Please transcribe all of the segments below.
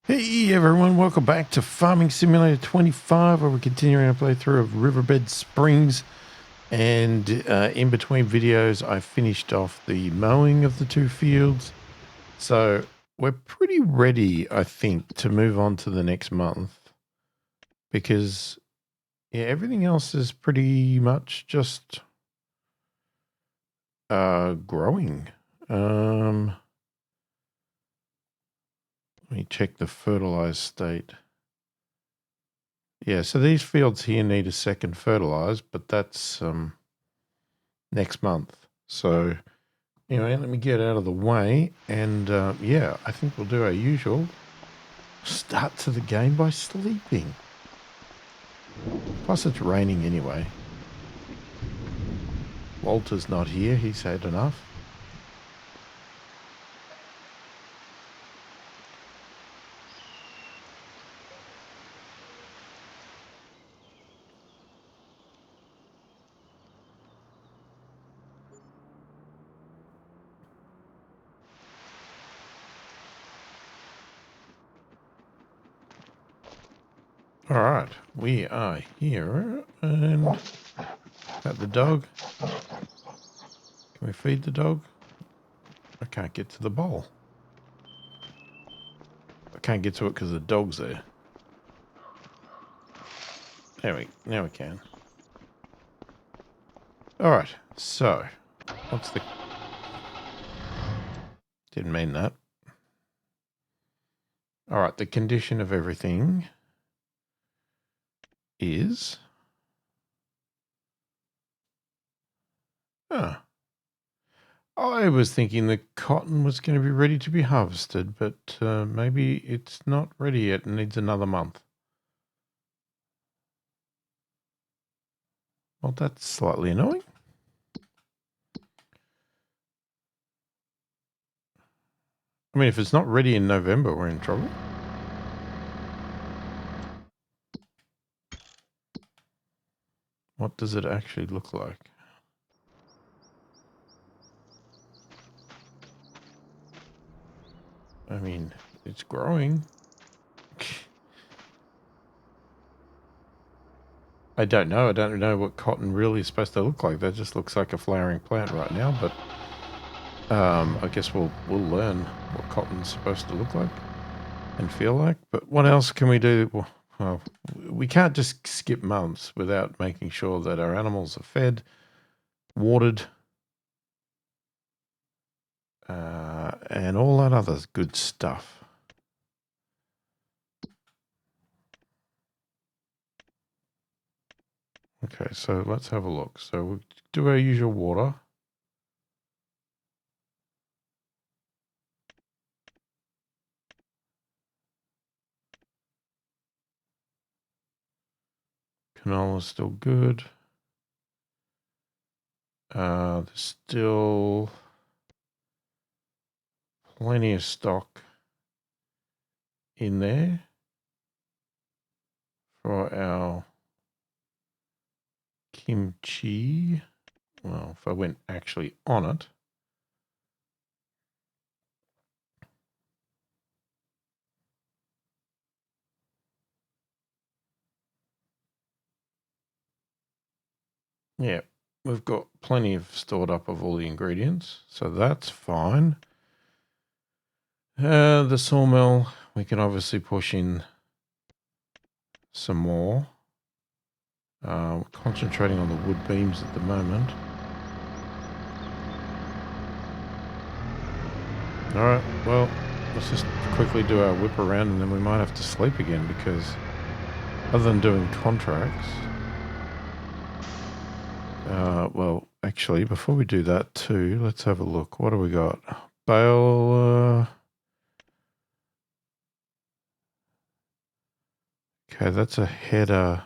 Hey everyone, welcome back to Farming Simulator 25, where we're continuing our playthrough of Riverbend Springs. And in between videos, I finished off the mowing of the two fields. So we're pretty ready, I think, to move on to the next month. Because, yeah, everything else is pretty much just growing. Let me check the fertilized state. Yeah, so these fields here need a second fertilized, but that's next month. So anyway, let me get out of the way, and yeah, I think we'll do our usual start to the game by sleeping. Plus, it's raining anyway. Walter's not here; he's had enough. All right, we are here, and at the dog. Can we feed the dog? I can't get to the bowl. I can't get to it because the dog's there. Now we can. All right, so what's the... Didn't mean that. All right, the condition of everything is... Huh. I was thinking the cotton was going to be ready to be harvested, but maybe it's not ready yet and needs another month. Well, that's slightly annoying. I mean, if it's not ready in November, we're in trouble. What does it actually look like? I mean, it's growing. I don't know. I don't know what cotton really is supposed to look like. That just looks like a flowering plant right now, but I guess we'll learn what cotton's supposed to look like and feel like. But what else can we do? Well, we can't just skip months without making sure that our animals are fed, watered, and all that other good stuff. Okay, so let's have a look. So we'll do our usual water. Canola's still good. There's still plenty of stock in there for our kimchi. Well, if I went actually on it. Yeah, we've got plenty of stored up of all the ingredients, so that's fine. The sawmill, we can obviously push in some more. We're concentrating on the wood beams at the moment. Alright, well, let's just quickly do our whip around and then we might have to sleep again because other than doing contracts... well, actually, before we do that too, let's have a look. What do we got? Bale... Okay, that's a header.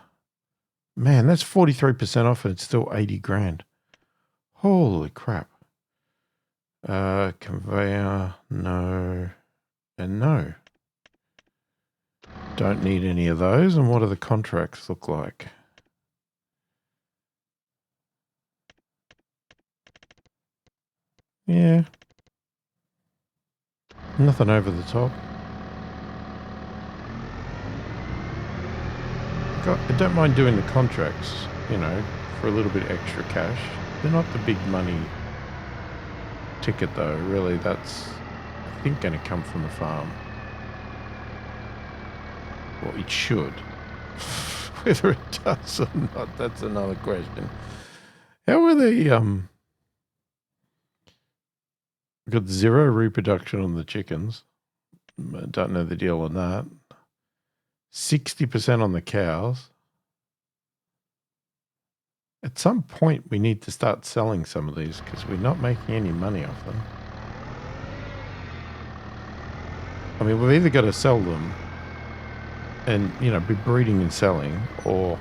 Man, that's 43% off and it's still 80 grand. Holy crap. Conveyor, no, and no. Don't need any of those. And what do the contracts look like? Yeah. Nothing over the top. I don't mind doing the contracts, you know, for a little bit extra cash. They're not the big money ticket though, really. That's, I think, going to come from the farm. Well, it should. Whether it does or not, that's another question. How are they, got 0 reproduction on the chickens. I don't know the deal on that. 60% on the cows. At some point, we need to start selling some of these because we're not making any money off them. I mean, we've either got to sell them and, you know, be breeding and selling, or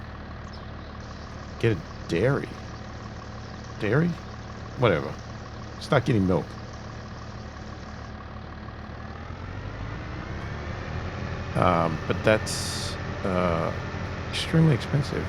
get a dairy. Dairy? Whatever. Start getting milk. But that's extremely expensive.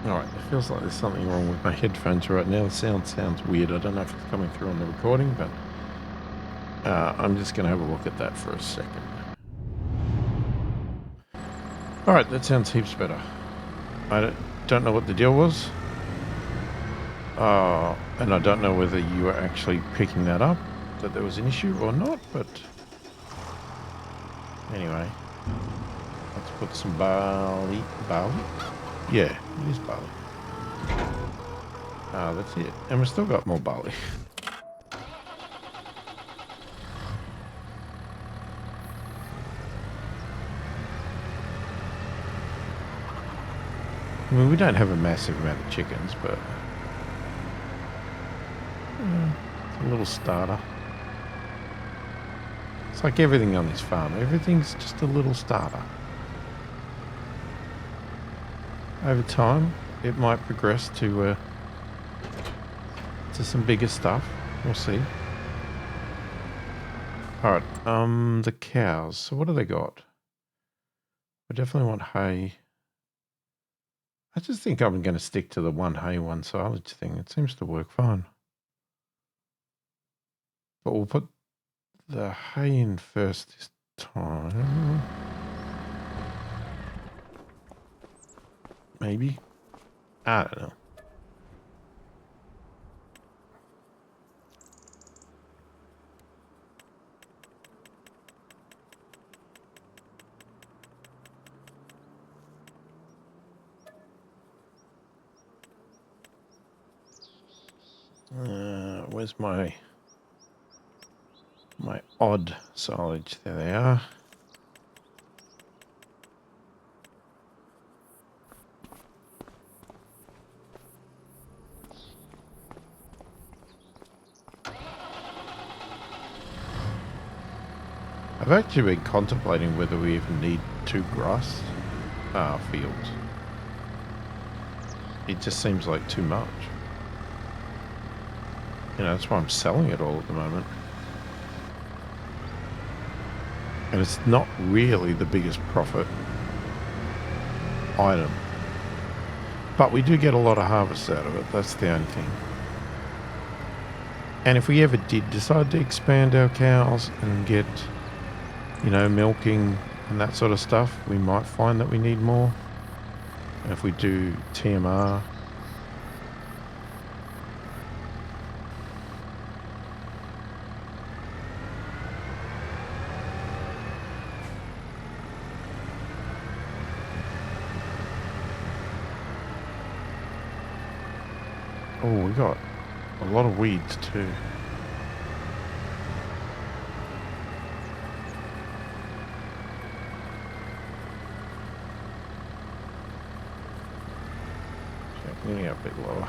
Alright, it feels like there's something wrong with my headphones right now. The sound sounds weird. I don't know if it's coming through on the recording, but I'm just going to have a look at that for a second. Alright, that sounds heaps better. I don't know what the deal was. And I don't know whether you were actually picking that up, that there was an issue or not, but anyway. Let's put some barley. Barley? Yeah, it is barley. That's it. And we've still got more barley. I mean, we don't have a massive amount of chickens, but it's a little starter. It's like everything on this farm. Everything's just a little starter. Over time, it might progress to some bigger stuff. We'll see. Alright, the cows. So what do they got? We definitely want hay. I just think I'm going to stick to the one hay, one silage thing. It seems to work fine. But we'll put the hay in first this time. Maybe. I don't know. Where's my odd silage? There they are. I've actually been contemplating whether we even need 2 grass fields. It just seems like too much. You know, that's why I'm selling it all at the moment. And it's not really the biggest profit item. But we do get a lot of harvest out of it. That's the only thing. And if we ever did decide to expand our cows and get, you know, milking and that sort of stuff, we might find that we need more. And if we do TMR, oh, we got a lot of weeds too. Getting a bit lower.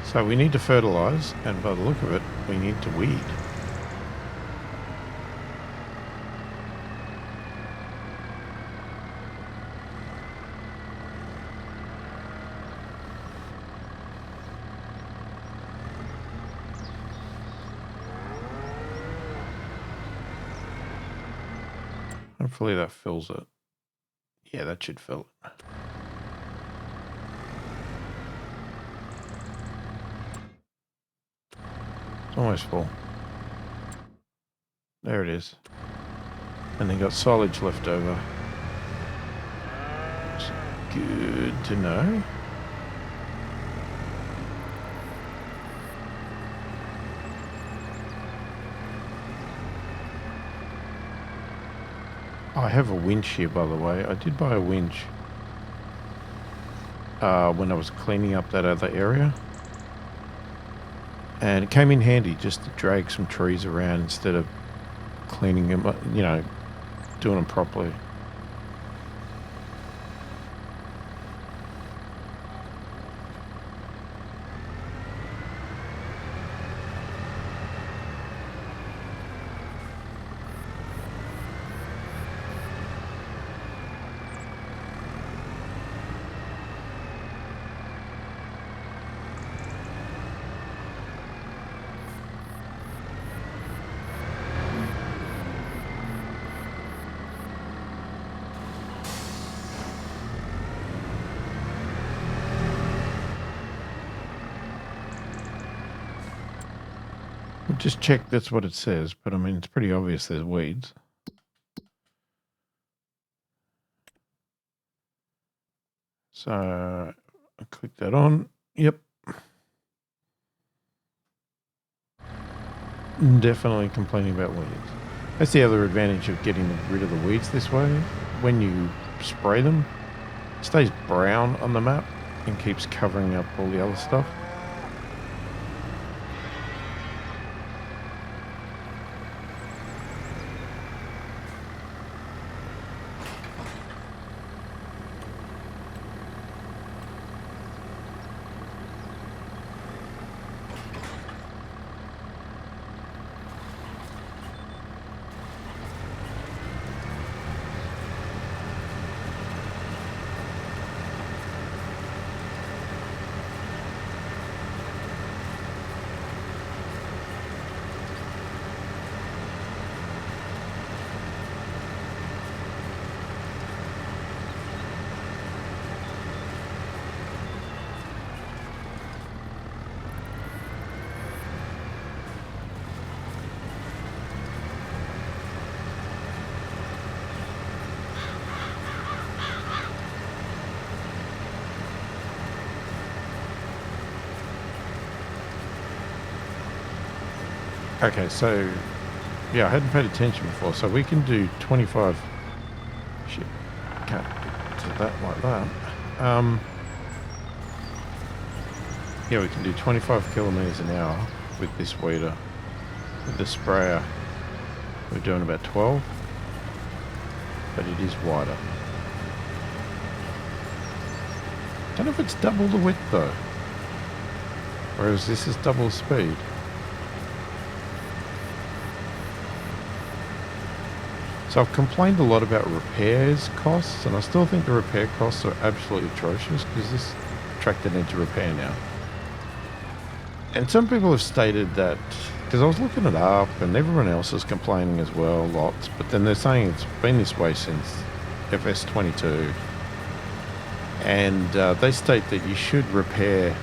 So we need to fertilize, and by the look of it, we need to weed. Hopefully that fills it. Yeah, that should fill it. It's almost full. There it is. And they got silage left over. It's good to know. I have a winch here, by the way. I did buy a winch when I was cleaning up that other area. And it came in handy just to drag some trees around instead of cleaning them up, you know, doing them properly. Just check that's what it says, but I mean, it's pretty obvious there's weeds. So I click that on. Yep. Definitely complaining about weeds. That's the other advantage of getting rid of the weeds this way. When you spray them, it stays brown on the map and keeps covering up all the other stuff. Okay, so yeah, I hadn't paid attention before. So we can do 25. Shit, can't get to that like that. Yeah, we can do 25 kilometers an hour with this weeder. With the sprayer, we're doing about 12, but it is wider. Don't know if it's double the width though, whereas this is double the speed. So I've complained a lot about repairs costs, and I still think the repair costs are absolutely atrocious because this tractor needs a repair now. And some people have stated that, because I was looking it up and everyone else is complaining as well, lots, but then they're saying it's been this way since FS22. And they state that you should repair,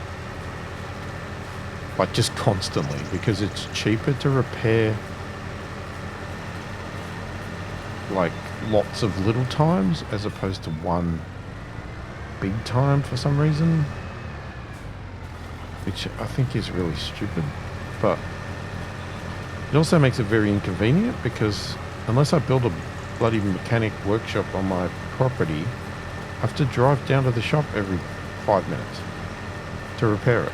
like, just constantly, because it's cheaper to repair, like, lots of little times as opposed to one big time for some reason, which I think is really stupid. But it also makes it very inconvenient, because unless I build a bloody mechanic workshop on my property, I have to drive down to the shop every 5 minutes to repair it.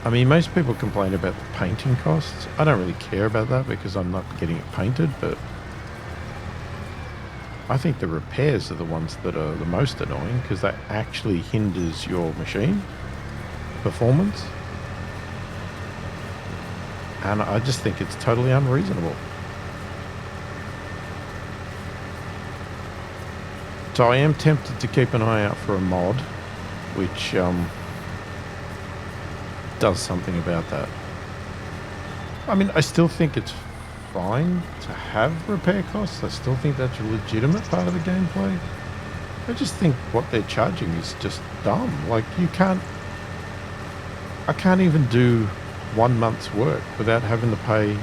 I mean, most people complain about the painting costs. I don't really care about that because I'm not getting it painted, but I think the repairs are the ones that are the most annoying, because that actually hinders your machine performance. And I just think it's totally unreasonable. So I am tempted to keep an eye out for a mod which does something about that. I mean, I still think it's fine to have repair costs. I still think that's a legitimate part of the gameplay. I just think what they're charging is just dumb. Like, I can't even do 1 month's work without having to pay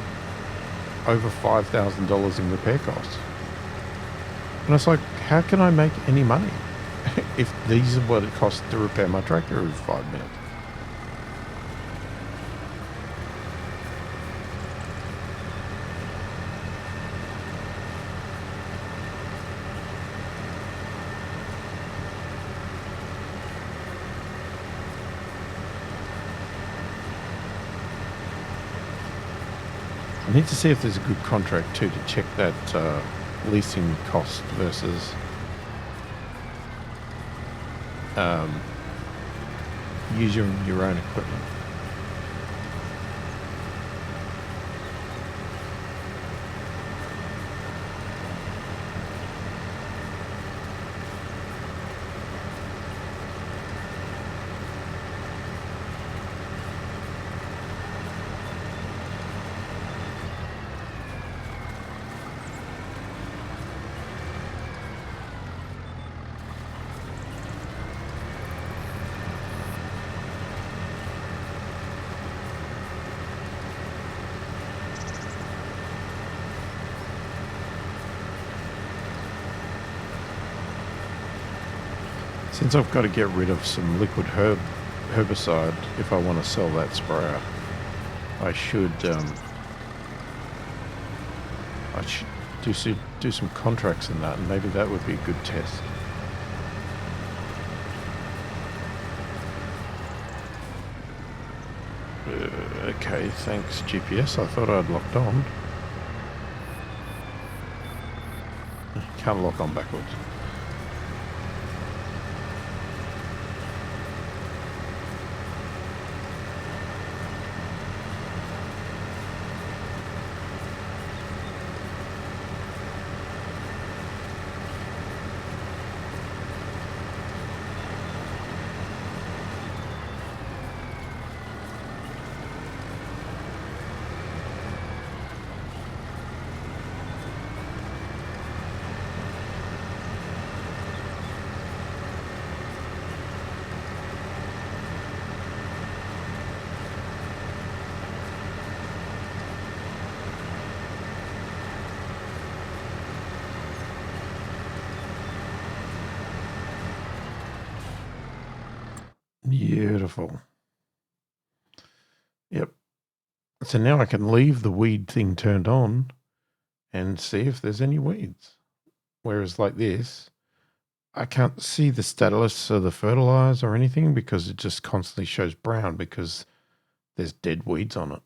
over $5,000 in repair costs. And it's like, how can I make any money if these are what it costs to repair my tractor every 5 minutes? I need to see if there's a good contract too, to check that leasing cost versus using your own equipment. Since I've got to get rid of some liquid herbicide if I want to sell that sprayer, I should do some contracts in that, and maybe that would be a good test. Okay, thanks GPS. I thought I'd locked on. Can't lock on backwards. Beautiful. Yep. So now I can leave the weed thing turned on and see if there's any weeds. Whereas like this, I can't see the status of the fertilizer or anything because it just constantly shows brown because there's dead weeds on it.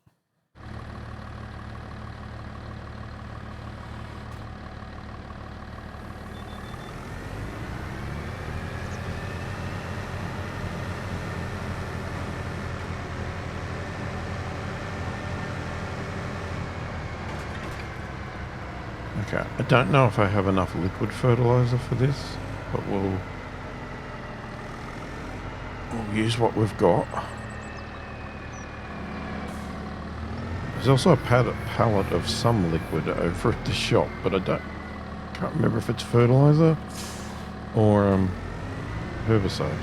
Okay, I don't know if I have enough liquid fertilizer for this, but we'll use what we've got. There's also a pallet of some liquid over at the shop, but can't remember if it's fertilizer or herbicide.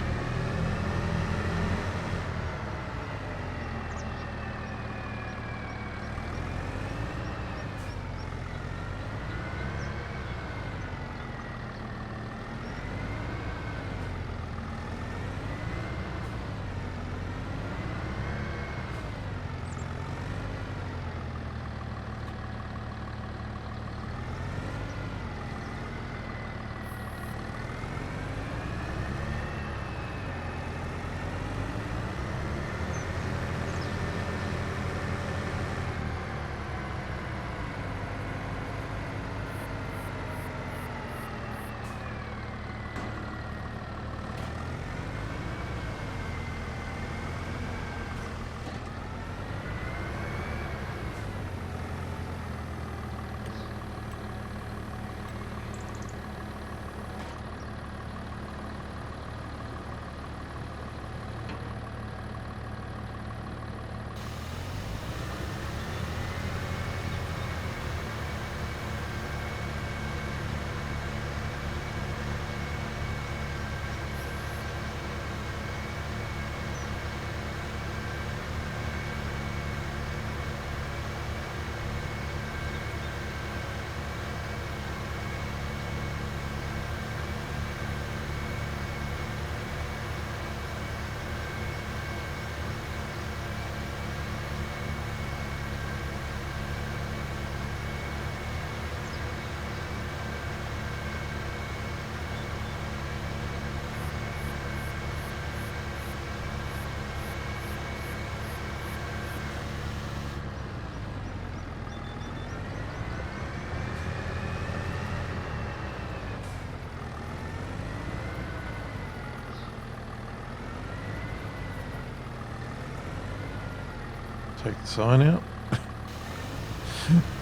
Take the sign out.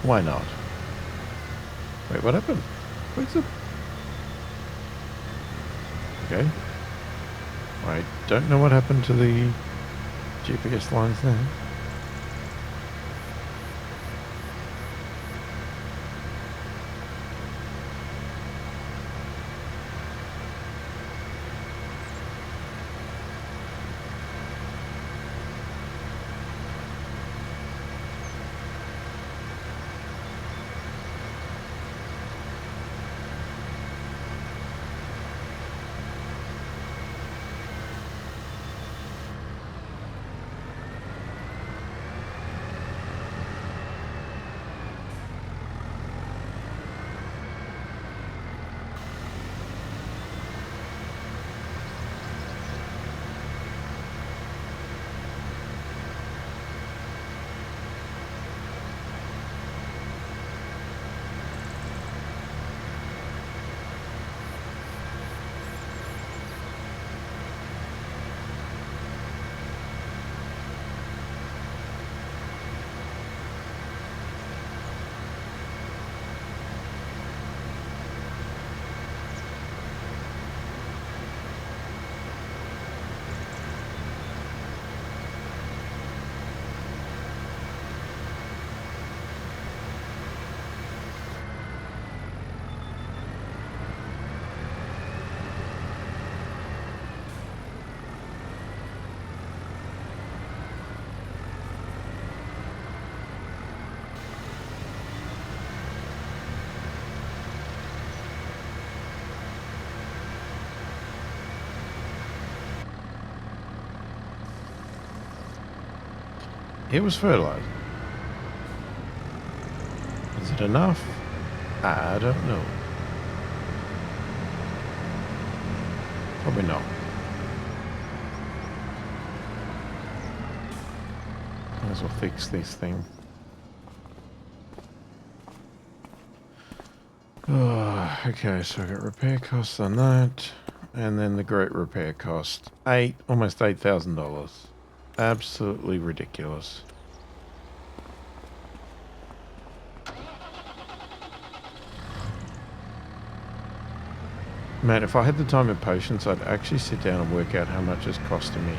Why not? Wait, what happened? Where's the... Okay. I don't know what happened to the GPS lines there. It was fertilizer. Is it enough? I don't know. Probably not. Might as well fix this thing. Oh, okay, so I got repair costs on that, and then the great repair cost. Almost $8,000. Absolutely ridiculous. Man, if I had the time and patience, I'd actually sit down and work out how much it's costing me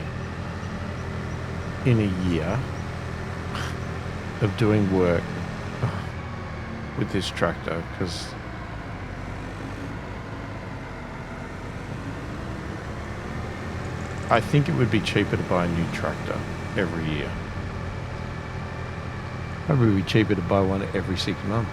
in a year of doing work with this tractor, because I think it would be cheaper to buy a new tractor every year. Probably be cheaper to buy one every 6 months.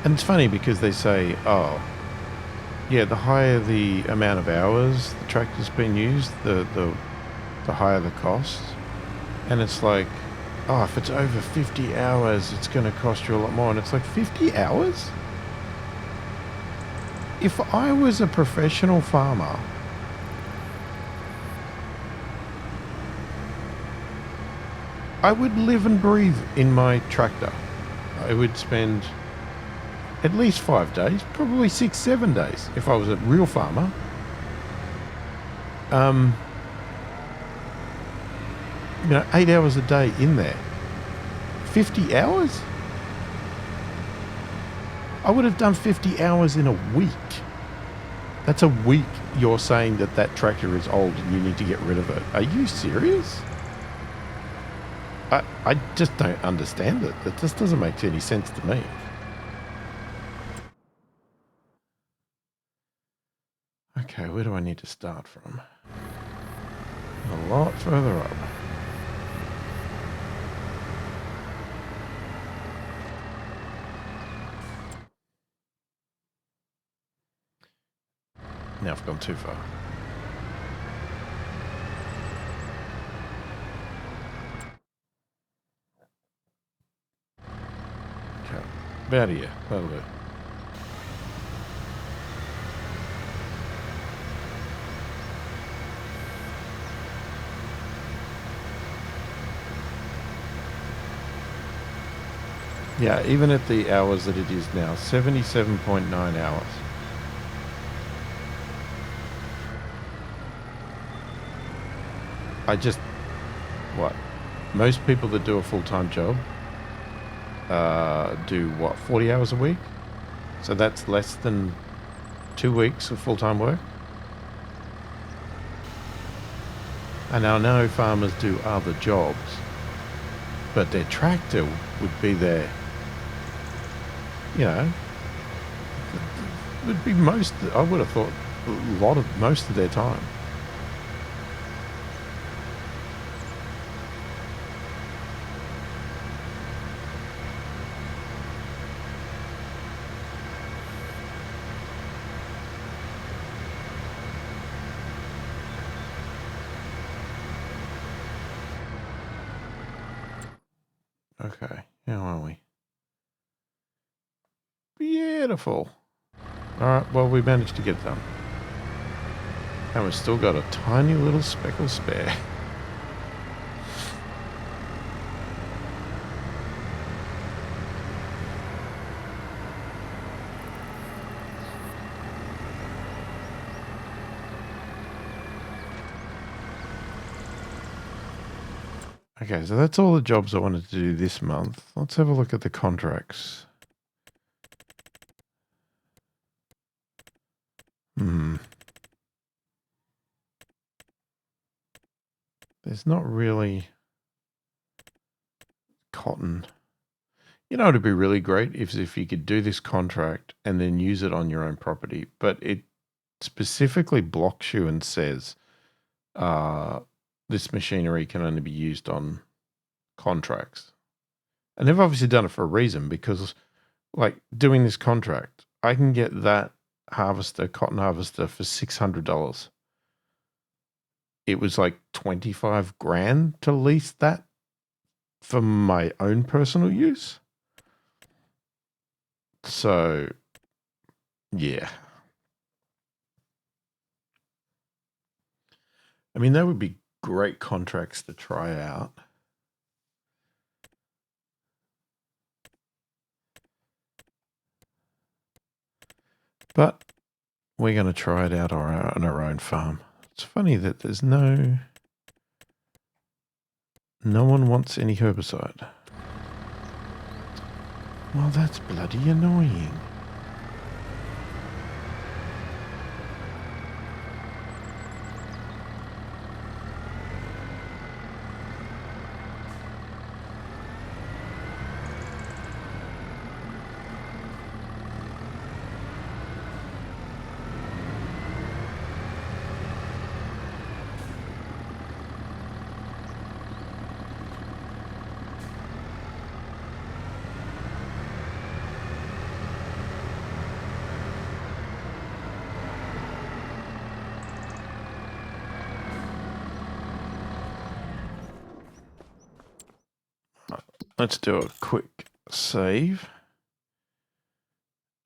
And it's funny because they say, oh, yeah, the higher the amount of hours the tractor's been used, the higher the cost. And it's like, oh, if it's over 50 hours, it's going to cost you a lot more. And it's like, 50 hours? If I was a professional farmer, I would live and breathe in my tractor. I would spend at least 5 days, probably 6, 7 days if I was a real farmer. 8 hours a day in there. 50 hours? I would have done 50 hours in a week. That's a week you're saying that tractor is old and you need to get rid of it. Are you serious? I just don't understand it. It just doesn't make any sense to me. Okay, where do I need to start from? A lot further up. Now I've gone too far. Okay, about here. That'll do. Yeah, even at the hours that it is now, 77.9 hours. What? Most people that do a full-time job do, what, 40 hours a week? So that's less than 2 weeks of full-time work. And I know farmers do other jobs, but their tractor would be their, would be I would have thought most of their time. Okay, how are we? Beautiful. All right, well, we managed to get it done. And we've still got a tiny little speckle spare. Okay, so that's all the jobs I wanted to do this month. Let's have a look at the contracts. There's not really cotton. You know, it'd be really great if you could do this contract and then use it on your own property, but it specifically blocks you and says this machinery can only be used on contracts. And they've obviously done it for a reason, because like doing this contract, I can get that cotton harvester for $600. It was like 25 grand to lease that for my own personal use. So, yeah. I mean, that would be great contracts to try out. But we're going to try it out on our own farm. It's funny that there's no No one wants any herbicide. Well, that's bloody annoying. Let's do a quick save.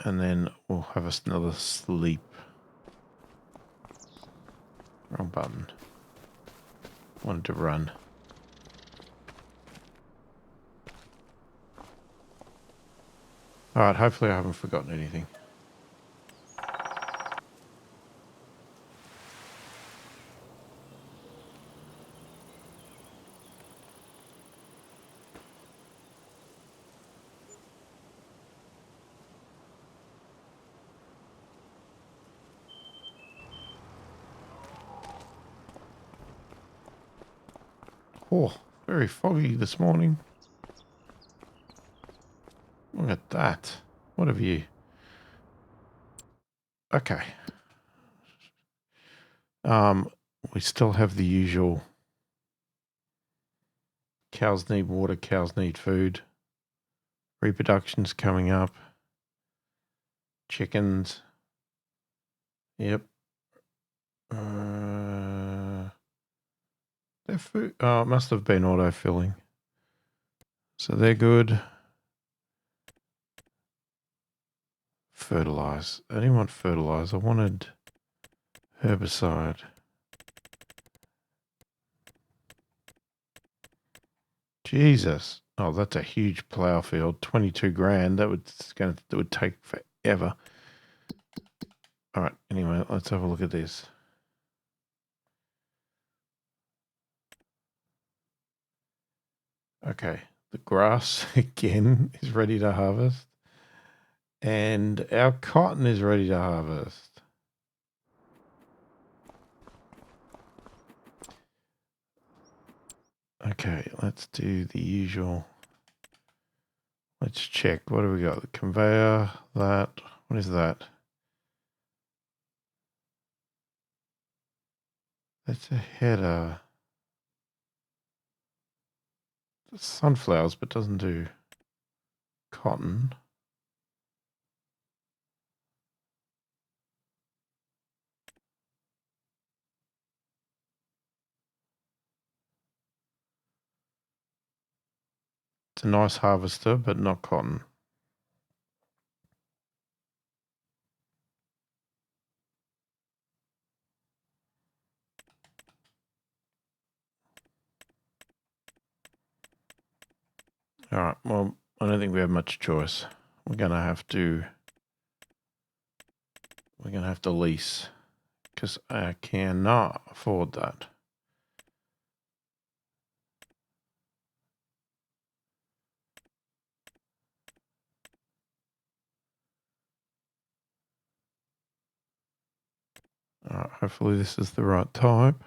And then we'll have us another sleep. Wrong button. Wanted to run. Alright, hopefully I haven't forgotten anything. Oh, very foggy this morning. Look at that. What a view. Okay. We still have the usual cows need water, cows need food. Reproduction's coming up. Chickens. Yep. Their food, oh, it must have been auto-filling. So they're good. Fertilize. I didn't want fertilize. I wanted herbicide. Jesus. Oh, that's a huge plow field. 22 grand. That would take forever. All right. Anyway, let's have a look at this. Okay. The grass again is ready to harvest. And our cotton is ready to harvest. Okay, let's do the usual. Let's check. What do we got? The conveyor, that. What is that? That's a header. It's sunflowers, but doesn't do cotton. It's a nice harvester, but not cotton. All right. Well, I don't think we have much choice. We're gonna have to lease because I cannot afford that. All right, hopefully this is the right type.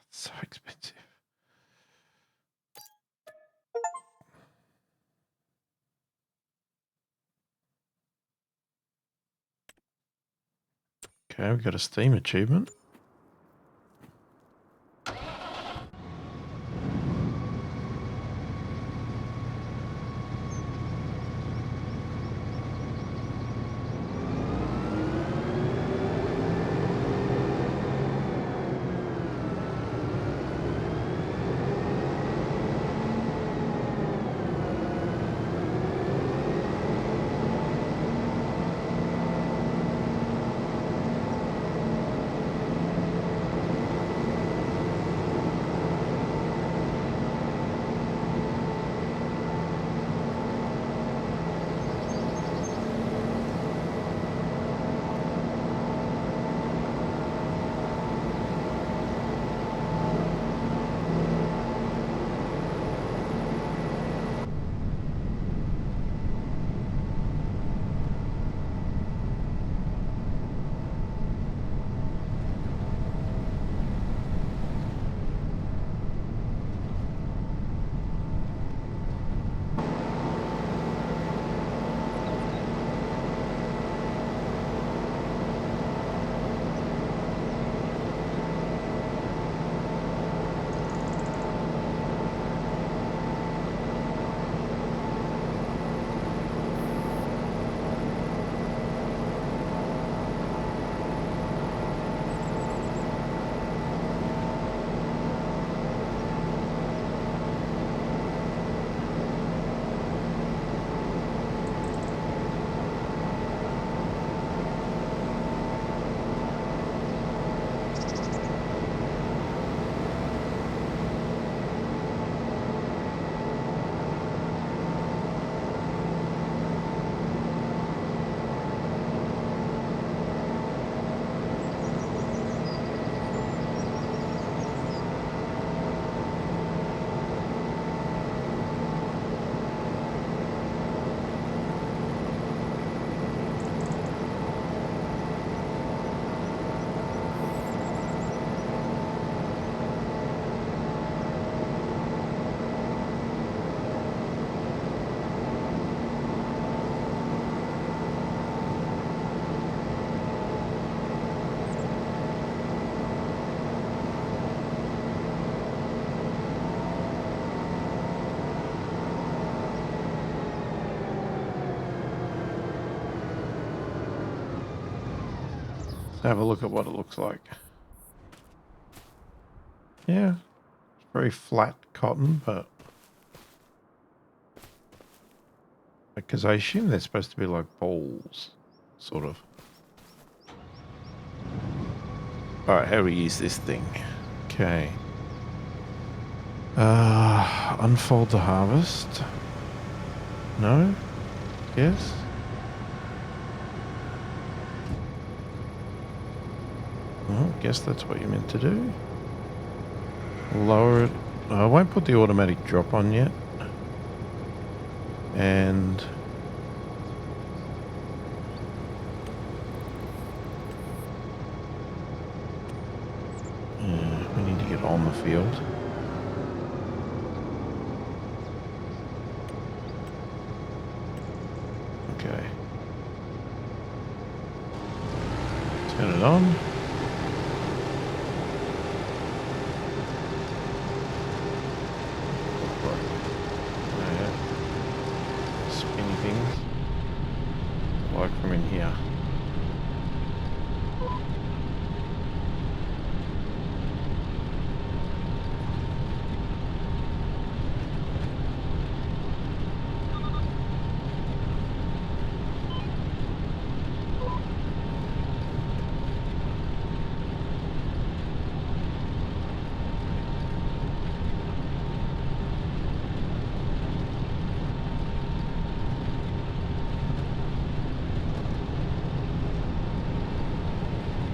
It's so expensive. Okay, we've got a Steam achievement. Have a look at what it looks like. Yeah, it's very flat cotton, but because I assume they're supposed to be like balls, sort of. All right, how do we use this thing? Okay. Unfold the harvest. No? Yes? Well, I guess that's what you're meant to do. Lower it. I won't put the automatic drop on yet. And we need to get on the field. Okay. Turn it on. Spinny things. Like from in here.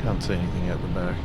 Can't see anything out the back.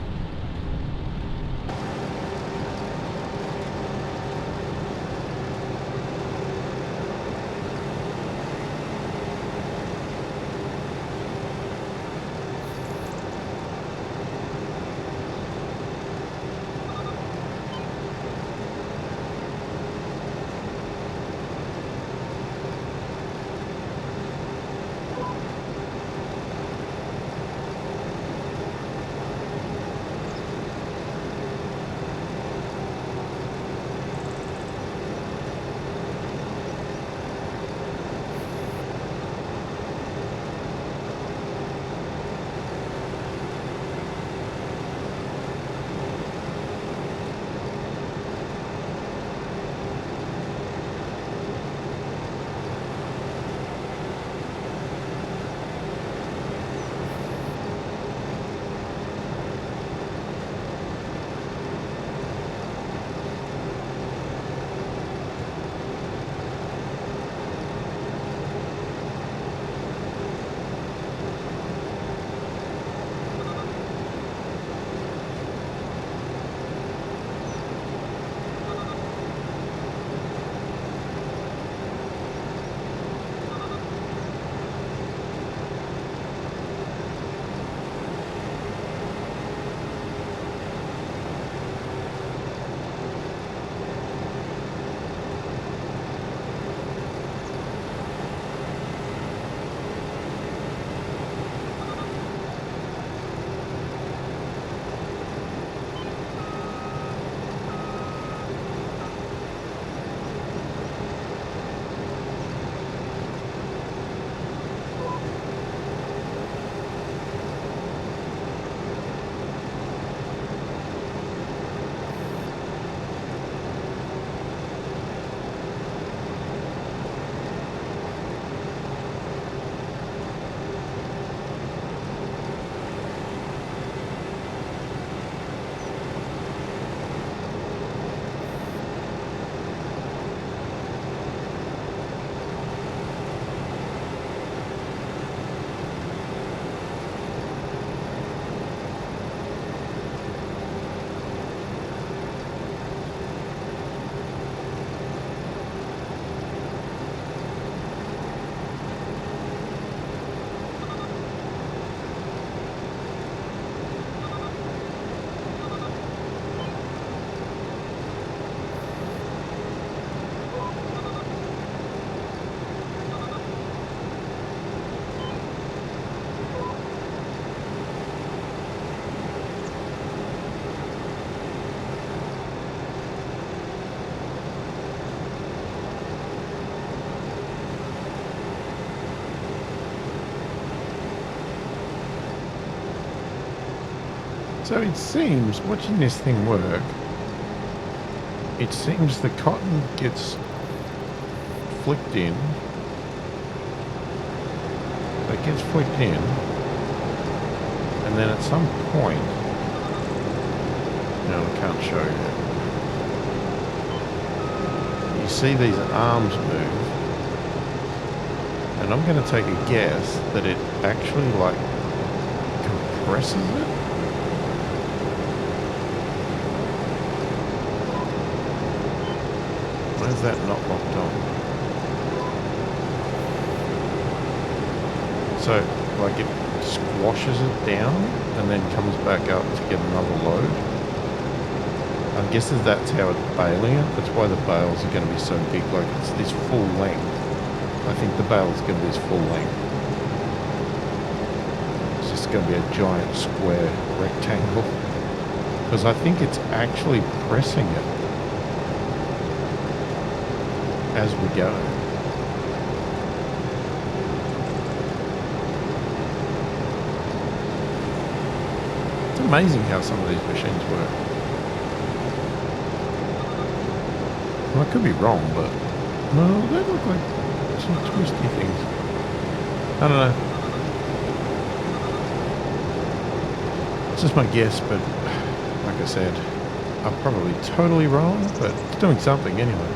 So it seems, watching this thing work, it seems the cotton gets flicked in. So it gets flicked in, and then at some point, no, I can't show you. You see these arms move, and I'm going to take a guess that it actually like compresses it. Why is that not locked on? So, like it squashes it down and then comes back up to get another load. I'm guessing that's how it's bailing it. That's why the bales are going to be so big. Like it's this full length. I think the bale is going to be this full length. It's just going to be a giant square rectangle. Because I think it's actually pressing it as we go. It's amazing how some of these machines work. Well, I could be wrong, but no, they look like some twisty things. I don't know. It's just my guess, but like I said, I'm probably totally wrong, but it's doing something anyway.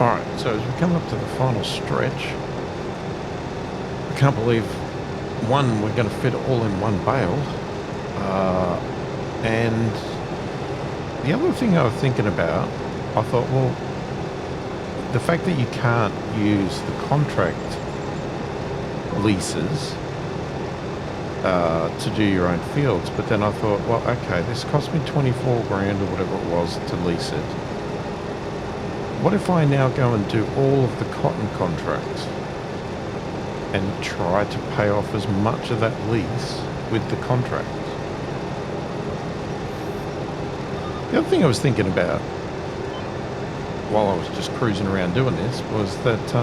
All right, so as we're coming up to the final stretch, I can't believe, one, we're going to fit it all in one bale. And the other thing I was thinking about, I thought, well, the fact that you can't use the contract leases to do your own fields, but then I thought, well, okay, this cost me 24 grand or whatever it was to lease it. What if I now go and do all of the cotton contracts and try to pay off as much of that lease with the contract? The other thing I was thinking about while I was just cruising around doing this was that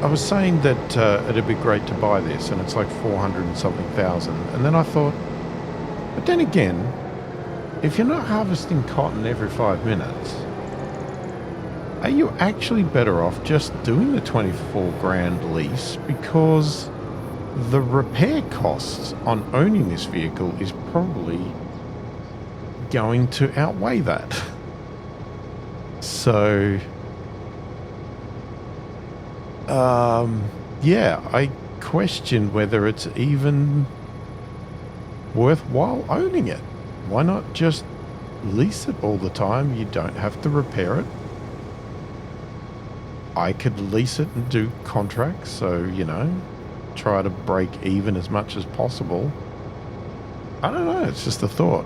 I was saying that it'd be great to buy this, and it's like 400 and something thousand. And then I thought, but then again, if you're not harvesting cotton every 5 minutes, are you actually better off just doing the 24 grand lease? Because the repair costs on owning this vehicle is probably going to outweigh that. So, yeah, I question whether it's even worthwhile owning it. Why not just lease it all the time? You don't have to repair it. I could lease it and do contracts, so, you know, try to break even as much as possible. I don't know, it's just a thought.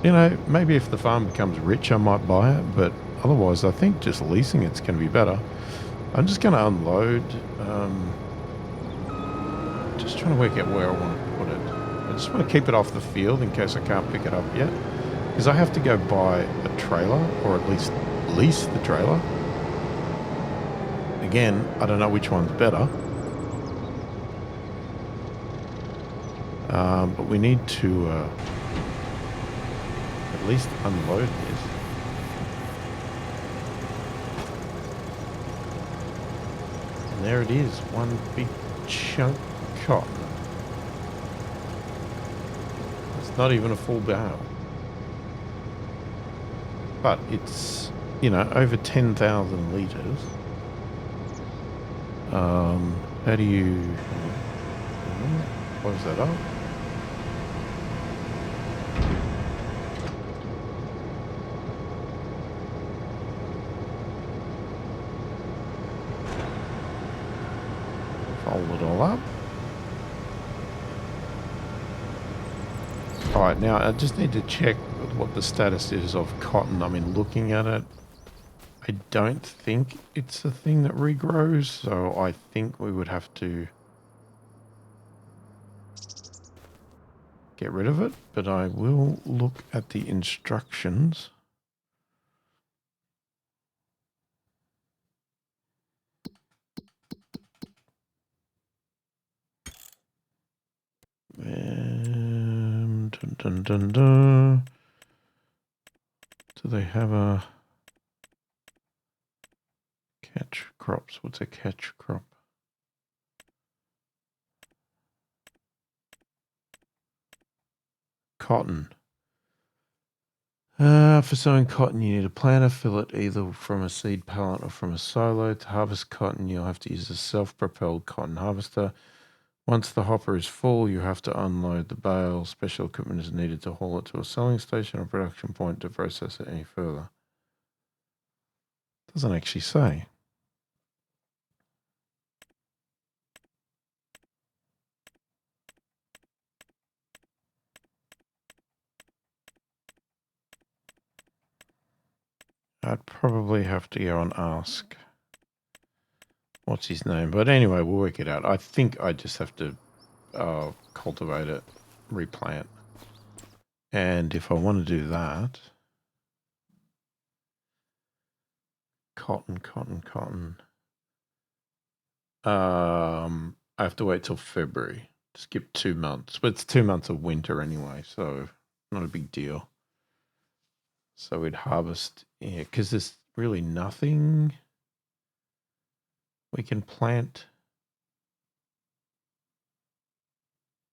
You know, maybe if the farm becomes rich, I might buy it, but otherwise I think just leasing it's going to be better. I'm just going to unload. Just trying to work out where I want to put it. I just want to keep it off the field in case I can't pick it up yet, because I have to go buy a trailer, or at least lease the trailer. Again, I don't know which one's better. But we need to at least unload this. And there it is, one big chunk of cotton. It's not even a full bale. But it's, you know, over 10,000 litres. How do you close that up? Fold it all up. Alright, now I just need to check what the status is of cotton. I mean, looking at it, I don't think it's a thing that regrows, so I think we would have to get rid of it, but I will look at the instructions. Dun, dun, dun, dun. Do they have a catch crops? What's a catch crop? Cotton. For sowing cotton, you need a planter. Fill it either from a seed pallet or from a silo. To harvest cotton, you'll have to use a self-propelled cotton harvester. Once the hopper is full, you have to unload the bale. Special equipment is needed to haul it to a selling station or production point to process it any further. Doesn't actually say. I'd probably have to go and ask what's his name. But anyway, we'll work it out. I think I just have to cultivate it, replant. And if I want to do that, cotton. I have to wait till February. Skip 2 months. But it's 2 months of winter anyway, so not a big deal. So we'd harvest, yeah, because there's really nothing we can plant.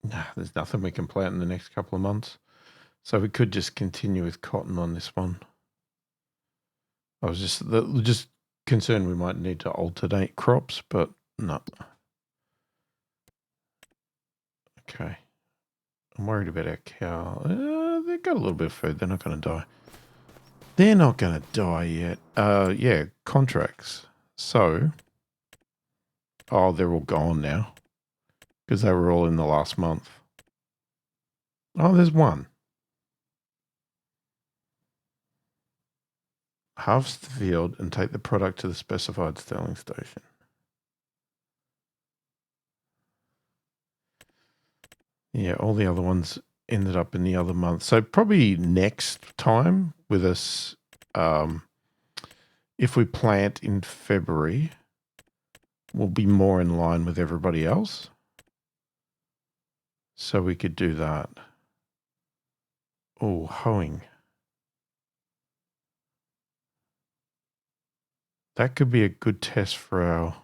Nah, there's nothing we can plant in the next couple of months. So we could just continue with cotton on this one. I was just concerned we might need to alternate crops, but no. Okay. I'm worried about our cow. They've got a little bit of food. They're not going to die. They're not going to die yet. Yeah, contracts. So, oh, they're all gone now because they were all in the last month. Oh, there's one. Harvest the field and take the product to the specified selling station. Yeah, all the other ones ended up in the other month. So probably next time with us, if we plant in February, we'll be more in line with everybody else. So we could do that. Oh, hoeing. That could be a good test for our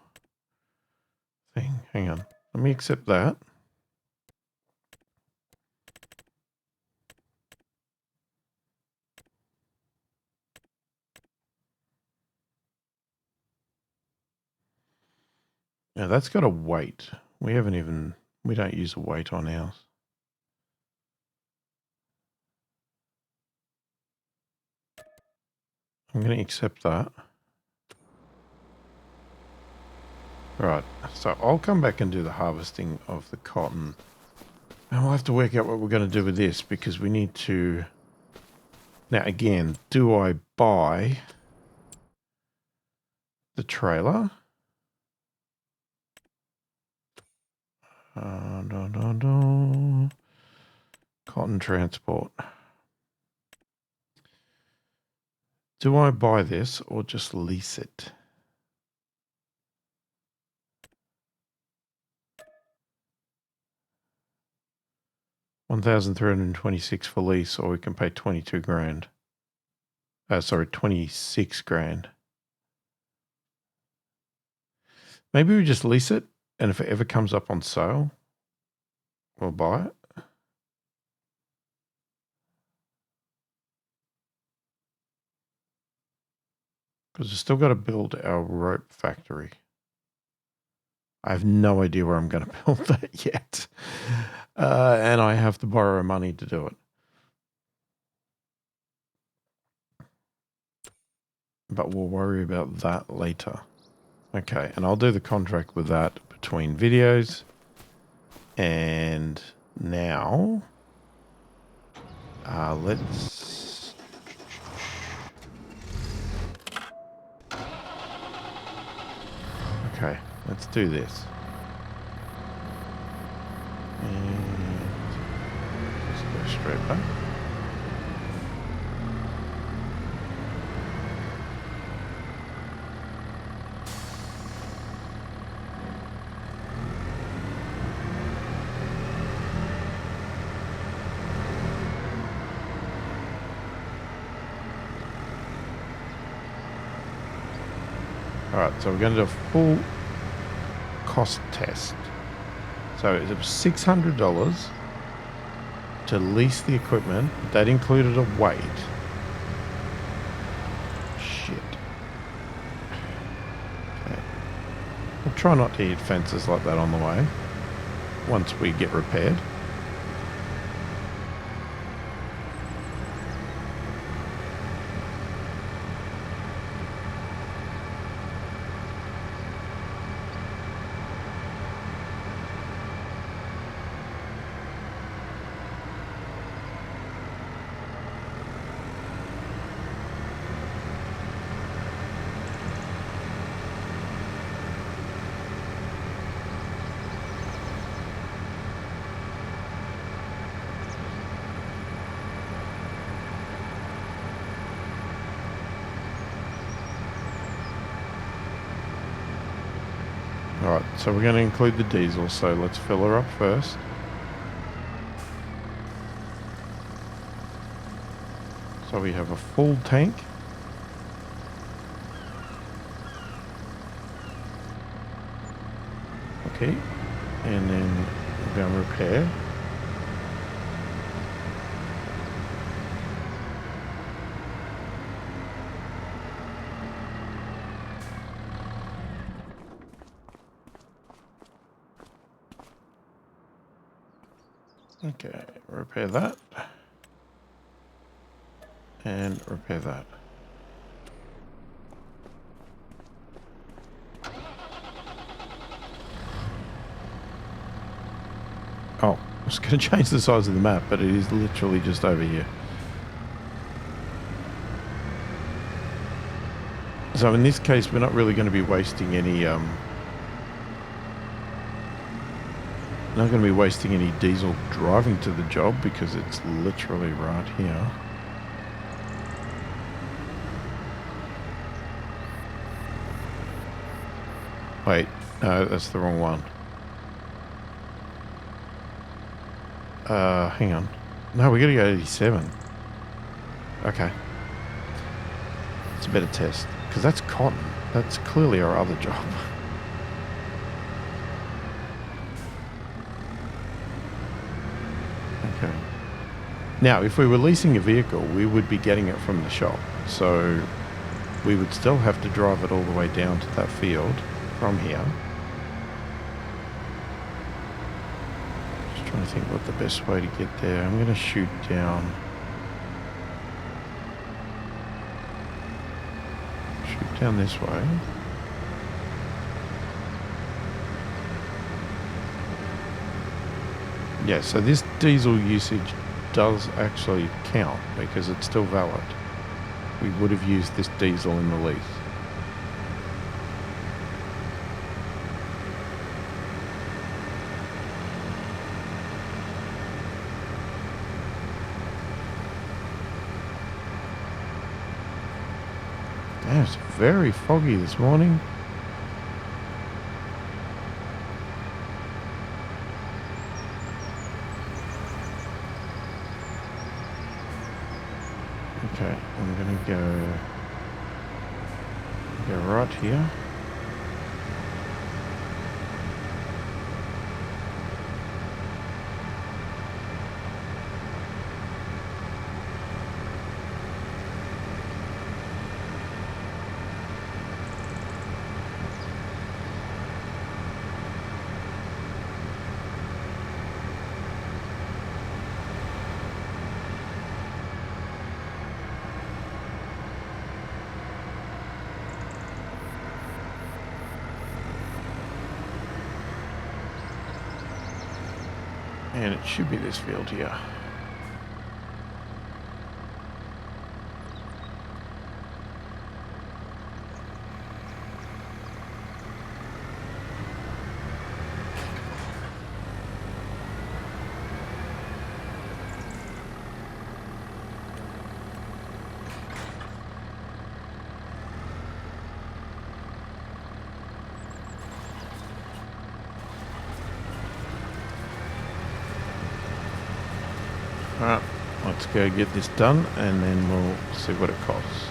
thing. Hang on. Let me accept that. Now that's got a weight. We don't use a weight on ours. I'm going to accept that. Right, so I'll come back and do the harvesting of the cotton. And we'll have to work out what we're going to do with this because we need to... Now again, do I buy the trailer? Cotton transport. Do I buy this or just lease it? $1,326 for lease, or we can pay 22 grand. Sorry, 26 grand. Maybe we just lease it, and if it ever comes up on sale, we'll buy it. Because we've still got to build our rope factory. I have no idea where I'm going to build that yet. And I have to borrow money to do it. But we'll worry about that later. Okay, and I'll do the contract with that between videos. And now, let's... Okay, let's do this. And just go straight back. Alright, so we're going to do a full cost test. So it was $600 to lease the equipment. That included a weight. Shit. Okay. We'll try not to hit fences like that on the way once we get repaired. Alright, so we're going to include the diesel, so let's fill her up first. So we have a full tank. Okay, and then we're going to repair. Okay, repair that. And repair that. Oh, I was going to change the size of the map, but it is literally just over here. So in this case, we're not really going to be wasting any, not going to be wasting any diesel driving to the job because it's literally right here. Wait, no, that's the wrong one. Hang on. No, we got to go 87. Okay. It's a better test. Because that's cotton. That's clearly our other job. Okay. Now, if we were leasing a vehicle, we would be getting it from the shop. So we would still have to drive it all the way down to that field from here. Just trying to think what the best way to get there. I'm going to shoot down. Shoot down this way. Yeah, so this diesel usage does actually count because it's still valid. We would have used this diesel in the lease. Damn, it's very foggy this morning. Okay, I'm gonna go right here. And it should be this field here. Alright, let's go get this done and then we'll see what it costs.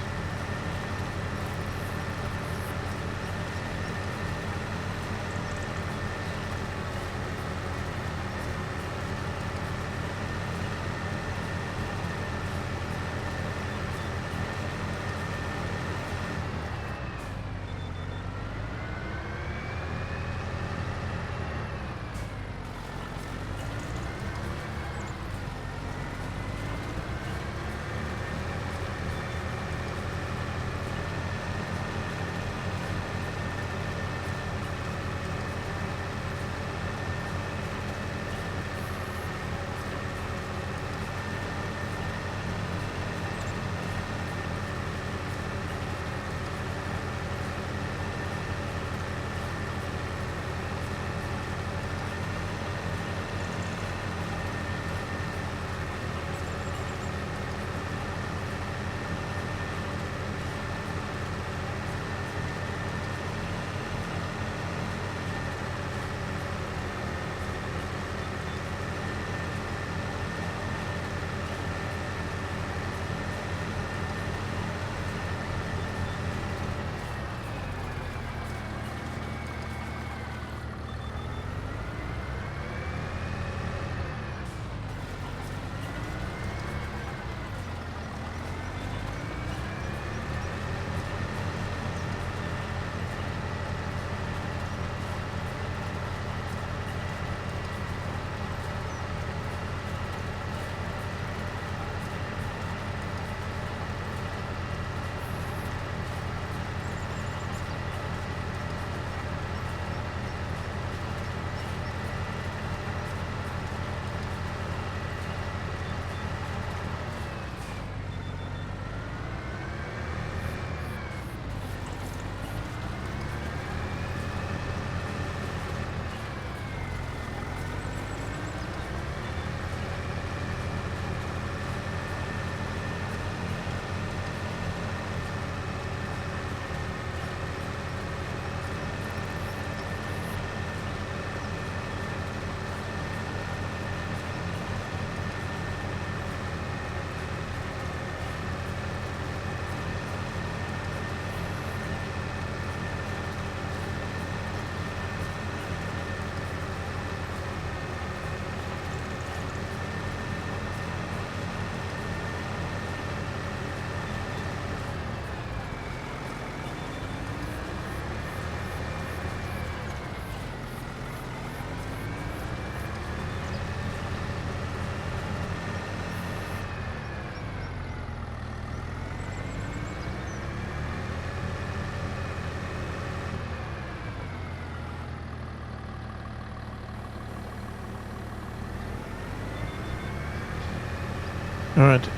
All right.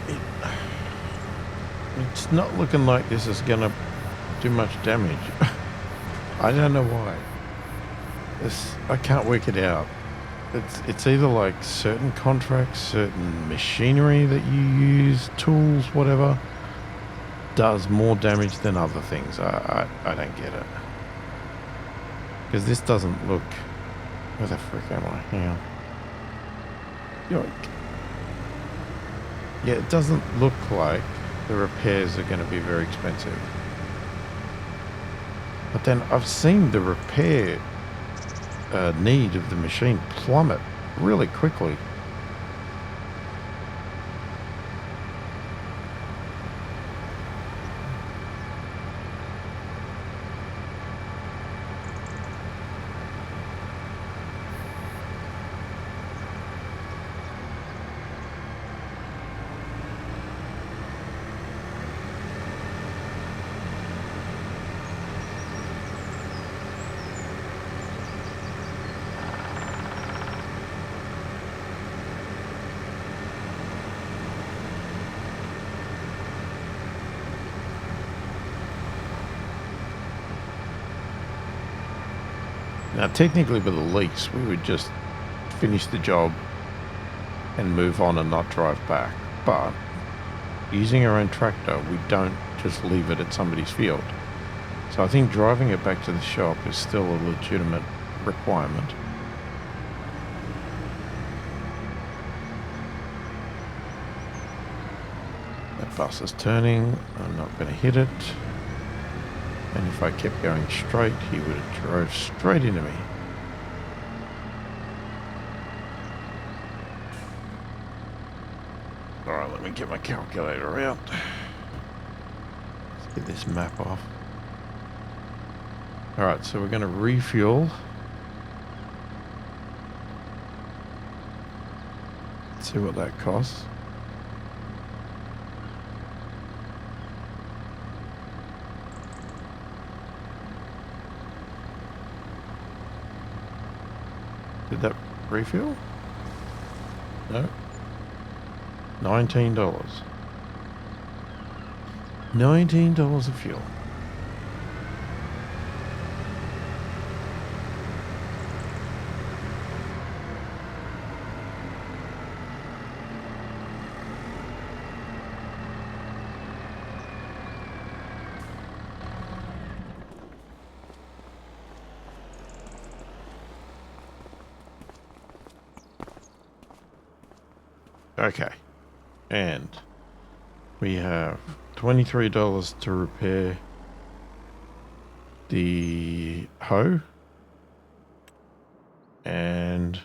It's not looking like this is going to do much damage. I don't know why. I can't work it out. It's either like certain contracts, certain machinery that you use, tools, whatever, does more damage than other things. I don't get it. Because this doesn't look... Where the frick am I? Hang on. Yoink. Yeah, it doesn't look like the repairs are going to be very expensive. But then I've seen the repair need of the machine plummet really quickly. Now, technically with a lease, we would just finish the job and move on and not drive back. But using our own tractor, we don't just leave it at somebody's field. So I think driving it back to the shop is still a legitimate requirement. That bus is turning. I'm not going to hit it. And if I kept going straight, he would have drove straight into me. Alright, let me get my calculator out. Let's get this map off. Alright, so we're going to refuel. Let's see what that costs. Did that refuel? No. $19. $19 of fuel. Okay, and we have $23 to repair the hoe and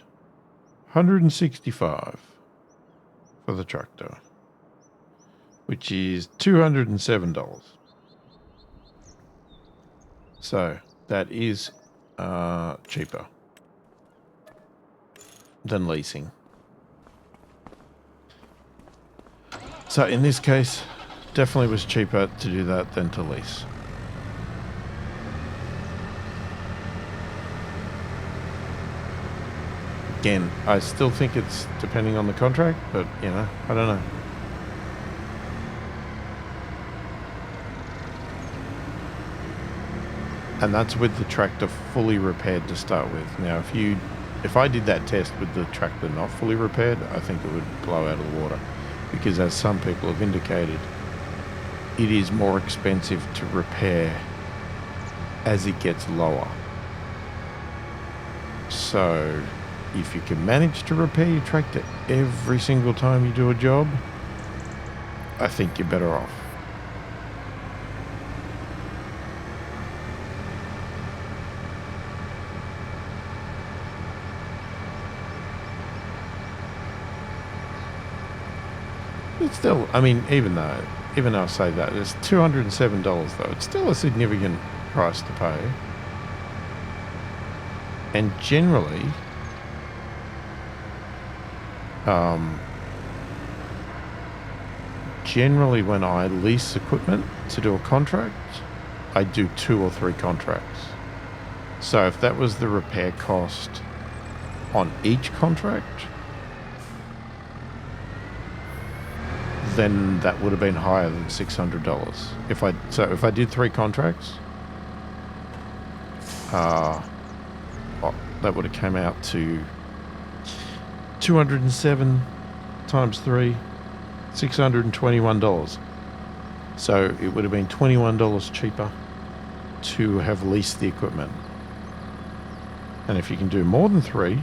$165 for the tractor, which is $207. So that is cheaper than leasing. So in this case, definitely was cheaper to do that than to lease. Again, I still think it's depending on the contract, but you know, I don't know. And that's with the tractor fully repaired to start with. Now, if I did that test with the tractor not fully repaired, I think it would blow out of the water. Because as some people have indicated, it is more expensive to repair as it gets lower. So if you can manage to repair your tractor every single time you do a job, I think you're better off. It's still, I mean, even though I say that, it's $207 though. It's still a significant price to pay. And generally, when I lease equipment to do a contract, I do 2 or 3 contracts. So if that was the repair cost on each contract, then that would have been higher than $600. If I did 3 contracts, well, that would have came out to 207 times 3, $621. So it would have been $21 cheaper to have leased the equipment. And if you can do more than 3,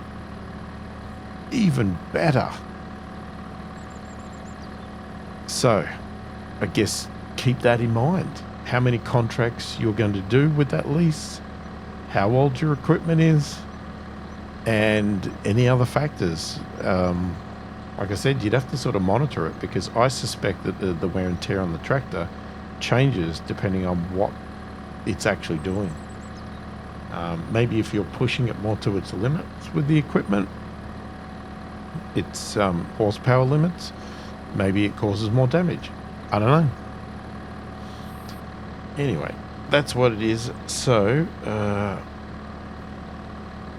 even better. So I guess keep that in mind. How many contracts you're going to do with that lease, how old your equipment is, and any other factors. Like I said, you'd have to sort of monitor it, because I suspect that the wear and tear on the tractor changes depending on what it's actually doing. Maybe if you're pushing it more to its limits with the equipment, its horsepower limits, maybe it causes more damage. I don't know. Anyway, that's what it is. So I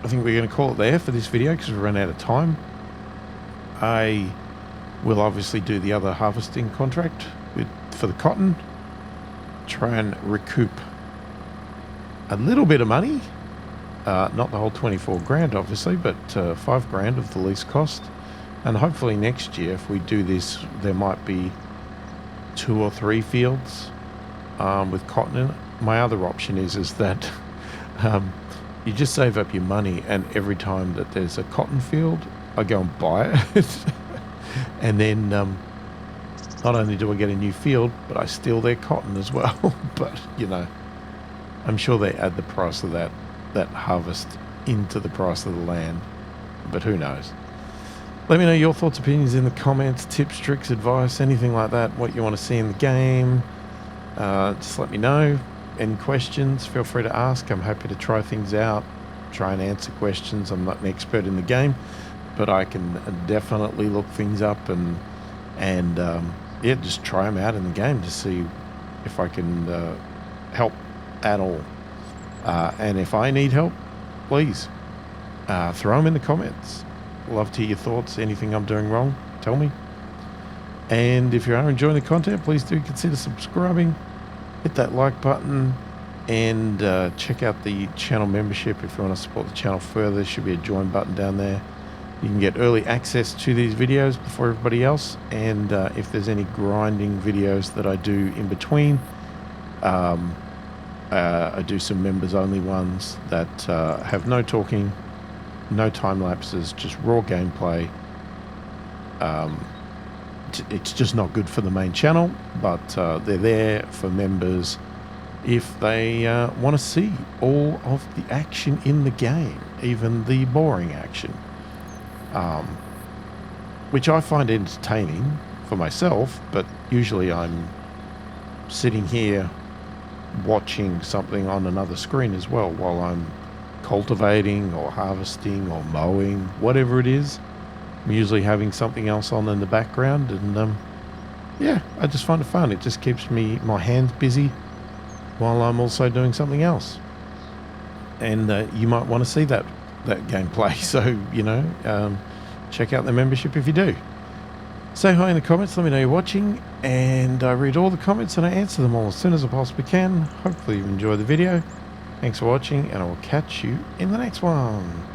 think we're going to call it there for this video, because we've run out of time. I will obviously do the other harvesting contract for the cotton, try and recoup a little bit of money, not the whole 24 grand obviously, but 5 grand of the lease cost. And hopefully next year, if we do this, there might be 2 or 3 fields with cotton in it. My other option is that you just save up your money, and every time that there's a cotton field, I go and buy it. And then not only do I get a new field, but I steal their cotton as well. But, you know, I'm sure they add the price of that harvest into the price of the land. But who knows? Let me know your thoughts, opinions in the comments, tips, tricks, advice, anything like that, what you want to see in the game. Just let me know. Any questions, feel free to ask. I'm happy to try things out, try and answer questions. I'm not an expert in the game, but I can definitely look things up and yeah, just try them out in the game to see if I can help at all. And if I need help, please throw them in the comments. Love to hear your thoughts. Anything I'm doing wrong, tell me. And if you are enjoying the content, please do consider subscribing, hit that like button, and check out the channel membership if you want to support the channel further. There should be a join button down there. You can get early access to these videos before everybody else, and if there's any grinding videos that I do in between, I do some members only ones that have no talking, no time lapses, just raw gameplay. It's just not good for the main channel, but they're there for members if they want to see all of the action in the game, even the boring action, which I find entertaining for myself, but usually I'm sitting here watching something on another screen as well while I'm cultivating or harvesting or mowing, whatever it is. I'm usually having something else on in the background, and yeah, I just find it fun. It just keeps my hands busy while I'm also doing something else. And you might want to see that gameplay, so you know, check out the membership if you do. Say hi in the comments, let me know you're watching, and I read all the comments and I answer them all as soon as I possibly can. Hopefully you enjoy the video. Thanks for watching, and I will catch you in the next one.